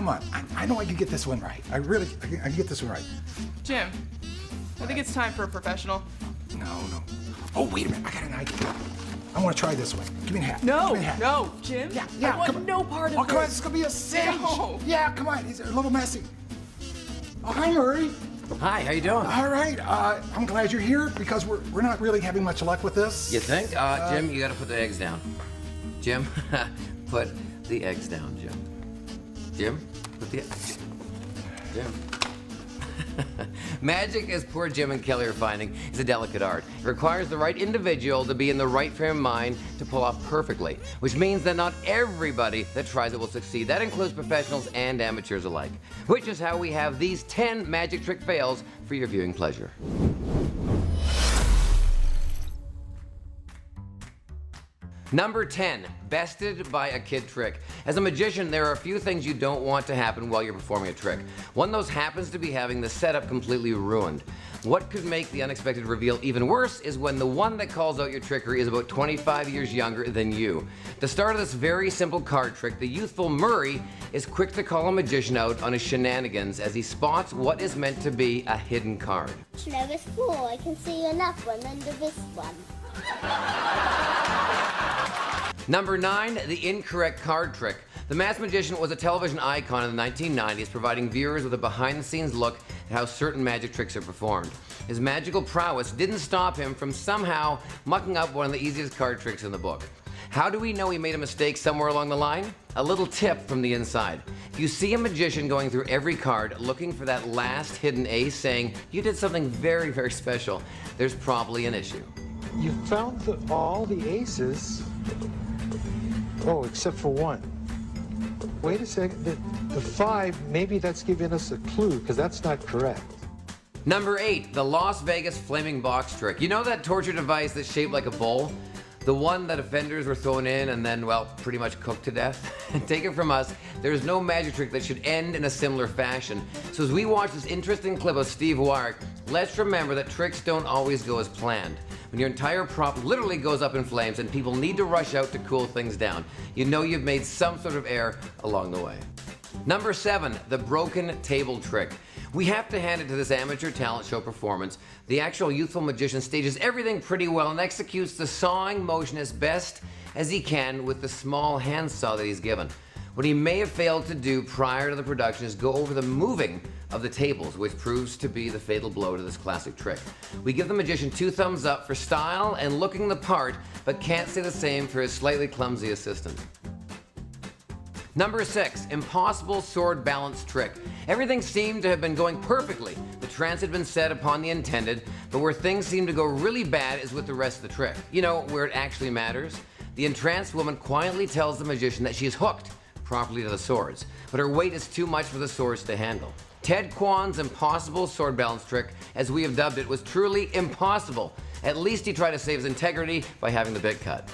come on. I know I can get this one right. I can get this one right. Jim, I think it's time for a professional. No. Oh, wait a minute. I got an idea. I want to try this one. Give me a hat. No, Give me a hat. no, Jim. Yeah, I want come on. no part of Oh, come on. this. It's going to be a cinch. No. Yeah, come on. It's a little messy. Oh, hi, Murray. Hi, how you doing? All right. I'm glad you're here because we're not really having much luck with this. You think? Jim, you gotta put the eggs down. Jim, put the eggs down, Jim. Jim, put the eggs. Jim. Magic, as poor Jim and Kelly are finding, is a delicate art. It requires the right individual to be in the right frame of mind to pull off perfectly, which means that not everybody that tries it will succeed. That includes professionals and amateurs alike, which is how we have these 10 magic trick fails for your viewing pleasure. Number 10, bested by a kid trick. As a magician, there are a few things you don't want to happen while you're performing a trick. One of those happens to be having the setup completely ruined. What could make the unexpected reveal even worse is when the one that calls out your trickery is about 25 years younger than you. The start of this very simple card trick, the youthful Murray is quick to call a magician out on his shenanigans as he spots what is meant to be a hidden card. There is 4. I can see another one under this one. Number 9, the incorrect card trick. The Masked Magician was a television icon in the 1990s, providing viewers with a behind-the-scenes look at how certain magic tricks are performed. His magical prowess didn't stop him from somehow mucking up one of the easiest card tricks in the book. How do we know he made a mistake somewhere along the line? A little tip from the inside. If you see a magician going through every card looking for that last hidden ace saying, you did something very, very special, there's probably an issue. You found all the aces. Oh, except for one. Wait a second. The 5, maybe that's giving us a clue, because that's not correct. Number 8, the Las Vegas flaming box trick. You know that torture device that's shaped like a bowl? The one that offenders were thrown in and then, well, pretty much cooked to death? Take it from us, there's no magic trick that should end in a similar fashion. So as we watch this interesting clip of Steve Wyrick, let's remember that tricks don't always go as planned. When your entire prop literally goes up in flames and people need to rush out to cool things down, you know you've made some sort of error along the way. Number 7, the broken table trick. We have to hand it to this amateur talent show performance. The actual youthful magician stages everything pretty well and executes the sawing motion as best as he can with the small handsaw that he's given. What he may have failed to do prior to the production is go over the moving of the tables, which proves to be the fatal blow to this classic trick. We give the magician 2 thumbs up for style and looking the part, but can't say the same for his slightly clumsy assistant. Number 6, impossible sword balance trick. Everything seemed to have been going perfectly. The trance had been set upon the intended, but where things seem to go really bad is with the rest of the trick. You know, where it actually matters. The entranced woman quietly tells the magician that she is hooked properly to the swords, but her weight is too much for the swords to handle. Ted Kwan's impossible sword balance trick, as we have dubbed it, was truly impossible. At least he tried to save his integrity by having the bit cut.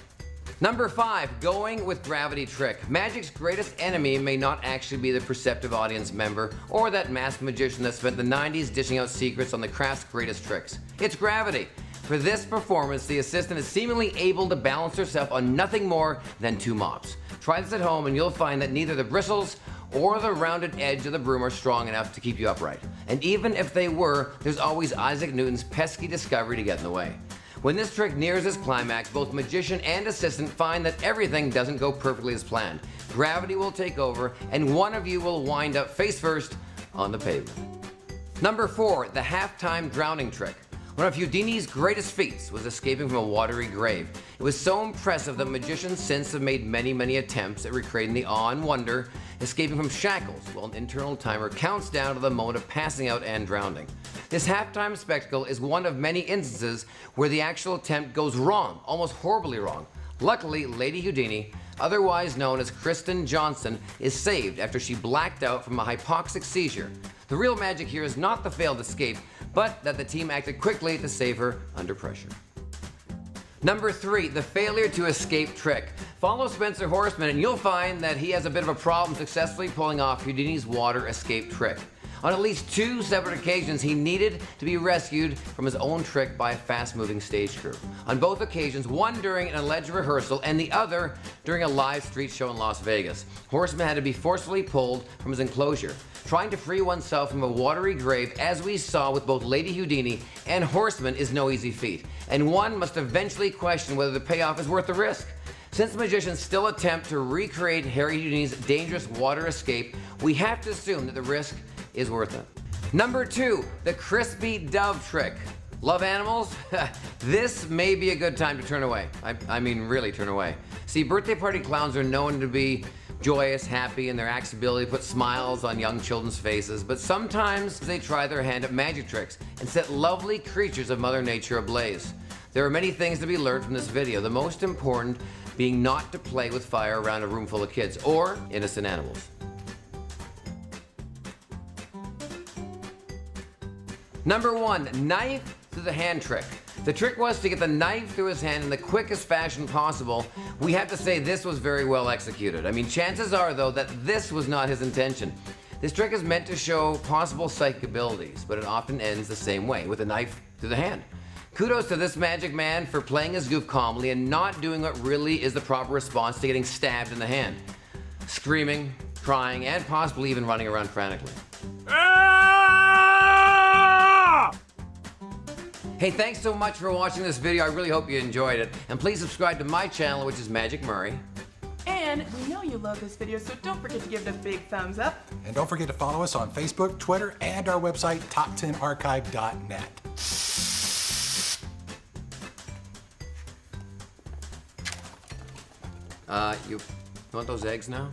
Number 5, going with gravity trick. Magic's greatest enemy may not actually be the perceptive audience member or that masked magician that spent the 90s dishing out secrets on the craft's greatest tricks. It's gravity. For this performance, the assistant is seemingly able to balance herself on nothing more than 2 mops. Try this at home and you'll find that neither the bristles or the rounded edge of the broom are strong enough to keep you upright. And even if they were, there's always Isaac Newton's pesky discovery to get in the way. When this trick nears its climax, both magician and assistant find that everything doesn't go perfectly as planned. Gravity will take over, and one of you will wind up face first on the pavement. Number 4, the halftime drowning trick. One of Houdini's greatest feats was escaping from a watery grave. It was so impressive that magicians since have made many attempts at recreating the awe and wonder, escaping from shackles while an internal timer counts down to the moment of passing out and drowning. This halftime spectacle is one of many instances where the actual attempt goes wrong, almost horribly wrong. Luckily, Lady Houdini, otherwise known as Kristen Johnson, is saved after she blacked out from a hypoxic seizure. The real magic here is not the failed escape, but that the team acted quickly to save her under pressure. Number 3, the failure to escape trick. Follow Spencer Horseman and you'll find that he has a bit of a problem successfully pulling off Houdini's water escape trick. On at least 2 separate occasions, he needed to be rescued from his own trick by a fast-moving stage crew. On both occasions, one during an alleged rehearsal and the other during a live street show in Las Vegas, Horseman had to be forcefully pulled from his enclosure. Trying to free oneself from a watery grave, as we saw with both Lady Houdini and Horseman, is no easy feat, and one must eventually question whether the payoff is worth the risk. Since the magicians still attempt to recreate Harry Houdini's dangerous water escape, we have to assume that the risk is worth it. Number 2, the crispy dove trick. Love animals? This may be a good time to turn away. I mean, really turn away. See, birthday party clowns are known to be joyous, happy, and their act's ability to put smiles on young children's faces, but sometimes they try their hand at magic tricks and set lovely creatures of Mother Nature ablaze. There are many things to be learned from this video, the most important being not to play with fire around a room full of kids or innocent animals. Number 1, knife through the hand trick. The trick was to get the knife through his hand in the quickest fashion possible. We have to say this was very well executed. I mean, chances are, though, that this was not his intention. This trick is meant to show possible psychic abilities, but it often ends the same way, with a knife through the hand. Kudos to this magic man for playing his goof calmly and not doing what really is the proper response to getting stabbed in the hand. Screaming, crying, and possibly even running around frantically. Hey, thanks so much for watching this video. I really hope you enjoyed it. And please subscribe to my channel, which is Magic Murray. And we know you love this video, so don't forget to give it a big thumbs up. And don't forget to follow us on Facebook, Twitter, and our website, top10archive.net. You want those eggs now?